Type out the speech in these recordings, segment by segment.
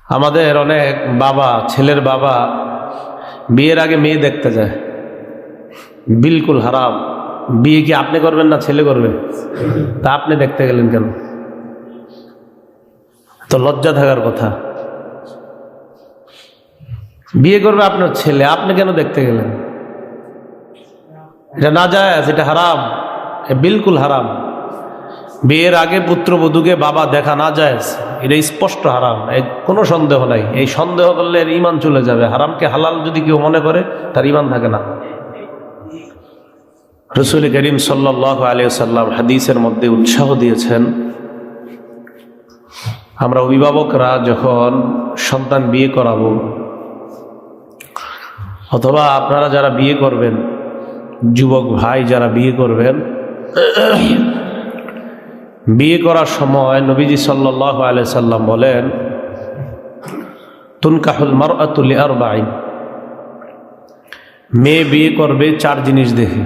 আমাদের অনেক বাবা, ছেলের বাবা বিয়ের আগে মেয়ে দেখতে যায়, বিলকুল হারাম। বিয়ে কি আপনি করবেন না ছেলে করবে? তা আপনি দেখতে গেলেন কেন? তো লজ্জা থাকার কথা। বিয়ে করবে আপনার ছেলে, আপনি কেন দেখতে গেলেন? এটা নাজায়েজ, এটা হারাম, বিলকুল হারাম। বিয়ের আগে পুত্রবধূকে বাবা দেখা নাজায়েজ, এটা স্পষ্ট হারাম, কোনো সন্দেহ নাই। এই সন্দেহ করলে এর ঈমান চলে যাবে। হারামকে হালাল যদি কেউ মনে করে তার ঈমান থাকে না। রাসূল করিম সাল্লাল্লাহু আলাইহি ওয়াসাল্লাম হাদিসের মধ্যে উৎসাহ দিয়েছেন, আমরা অভিভাবকরা যখন সন্তান বিয়ে করাবো, অথবা আপনারা যারা বিয়ে করবেন, যুবক ভাই যারা বিয়ে করবেন, বিয়ে করার সময় নবীজি সাল্লাল্লাহু আলাইহি সাল্লাম বলেন, তুনকাহুল মারআতু লিআরবাইন, মেয়ে বিয়ে করবে চার জিনিস দেখে।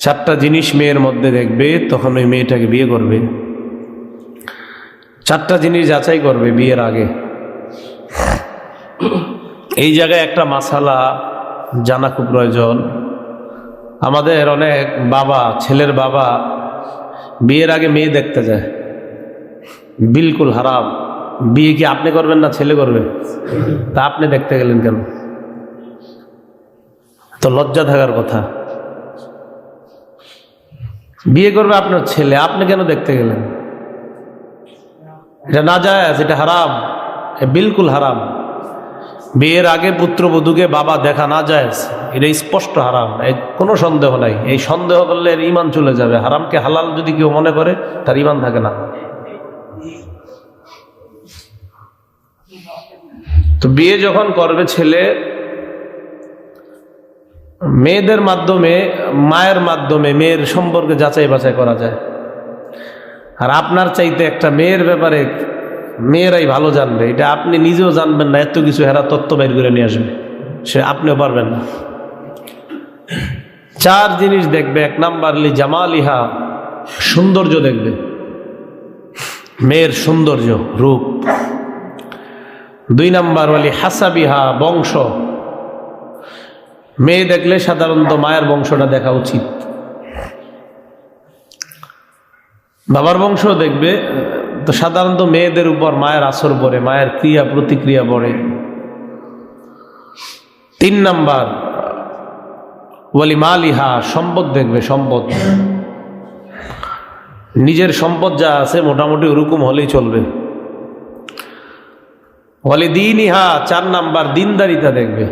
চারটা জিনিস মেয়ের মধ্যে দেখবে, তখন ওই মেয়েটাকে বিয়ে করবে। চারটা জিনিস যাচাই করবে বিয়ের আগে। এই জায়গায় একটা মাসালা জানা খুব প্রয়োজন। আমাদের অনেক বাবা, ছেলের বাবা বিয়ের আগে মেয়ে দেখতে যায়, বিলকুল হারাম। বিয়ে কি আপনি করবেন না ছেলে করবে? তা আপনি দেখতে গেলেন কেন? তো লজ্জা থাকার কথা। বিয়ে করবে আপনার ছেলে, আপনি কেন দেখতে গেলেন? এটা নাজায়েজ, এটা হারাম, বিলকুল হারাম। বিয়ের আগে পুত্রবধূকে বাবা দেখা নাজায়েজ, এটা স্পষ্ট হারাম, কোনো সন্দেহ নাই। এই সন্দেহ করলে এর ঈমান চলে যাবে। হারামকে হালাল যদি কেউ মনে করে তার ঈমান থাকে না। তো বিয়ে যখন করবে ছেলে, মেয়েদের মাধ্যমে, মায়ের মাধ্যমে মেয়ের সম্পর্কে যাচাই বাছাই করা যায়। আর আপনার চাইতে একটা মেয়ের ব্যাপারে মেয়েরাই ভালো জানবে, এটা আপনি নিজেও জানবেন না। এত কিছু হেরা তত্ত্ব বের করে নিয়ে আসবে, সে আপনিও পারবেন না। চার জিনিস দেখবে। এক নাম্বার লি জামালিহা, সৌন্দর্য দেখবে, মেয়ের সৌন্দর্য, রূপ। দুই নাম্বার ওয়ালি হাসাবিহা, বংশ। মেয়ে দেখলে সাধারণত মায়ের বংশটা দেখা উচিত। বাবার বংশ দেখবে তো সাধারণত মেয়েদের উপর মায়ের আসর পড়ে, মায়ের ক্রিয়া প্রতিক্রিয়া পড়ে। তিন নাম্বার ওয়ালি মালিহা, সম্পদ দেখবে, সম্পদ। নিজের সম্পদ যা আছে মোটামুটি ওরকম হলেই চলবে। ওয়ালি দীনিহা, চার নাম্বার দিনদারিতা দেখবে।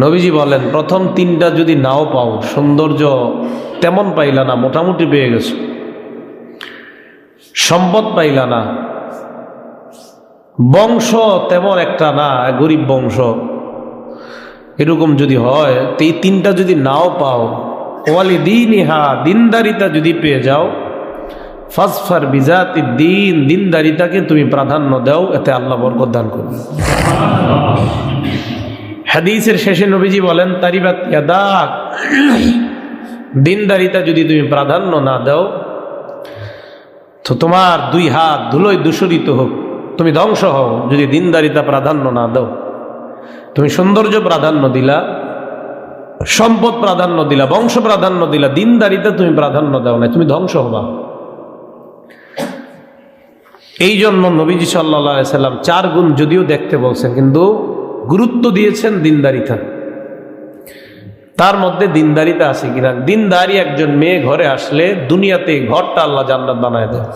নবীজি বলেন, প্রথম তিনটা যদি নাও পাও, সৌন্দর্য তেমন পাইলা না, মোটামুটি পেয়ে গেছো, সম্পদ পাইলা না, বংশ তেমন একটা না, গরিব বংশ, এরকম যদি হয়, তো এই তিনটা যদি নাও পাও, ওয়ালি দীনিহা, দিনদারিতা যদি পেয়ে যাও, ফাজফার বিজাতি দ্বীন, দিনদারিতাকে তুমি প্রাধান্য দাও, এতে আল্লাহ বরকত দান করবে। হাদিসের শেষে নবীজি বলেন, তারিবাত ইয়াদাক, দিনদারিতা যদি তুমি প্রাধান্য না দাও, তো তোমার দুই হাত ধুলোয় দূষরিত হোক, তুমি ধ্বংস হও। যদি দিনদারিতা প্রাধান্য না দাও, তুমি সৌন্দর্য প্রাধান্য দিলা, সম্পদ প্রাধান্য দিলা, বংশ প্রাধান্য দিলা, দিনদারিতা তুমি প্রাধান্য দাও না, তুমি ধ্বংস হবা। এই জন্য নবীজি সাল্লাল্লাহু আলাইহি সাল্লাম চার গুণ যদিও দেখতে বলছেন, কিন্তু গুরুত্ব দিয়েছেন দিনদারিতা। তার মধ্যে দিনদারিতা আছে কিনা। দিনদারি একজন মেয়ে ঘরে আসলে দুনিয়াতে ঘরটা আল্লাহ জান্নাত বানায় দেয়।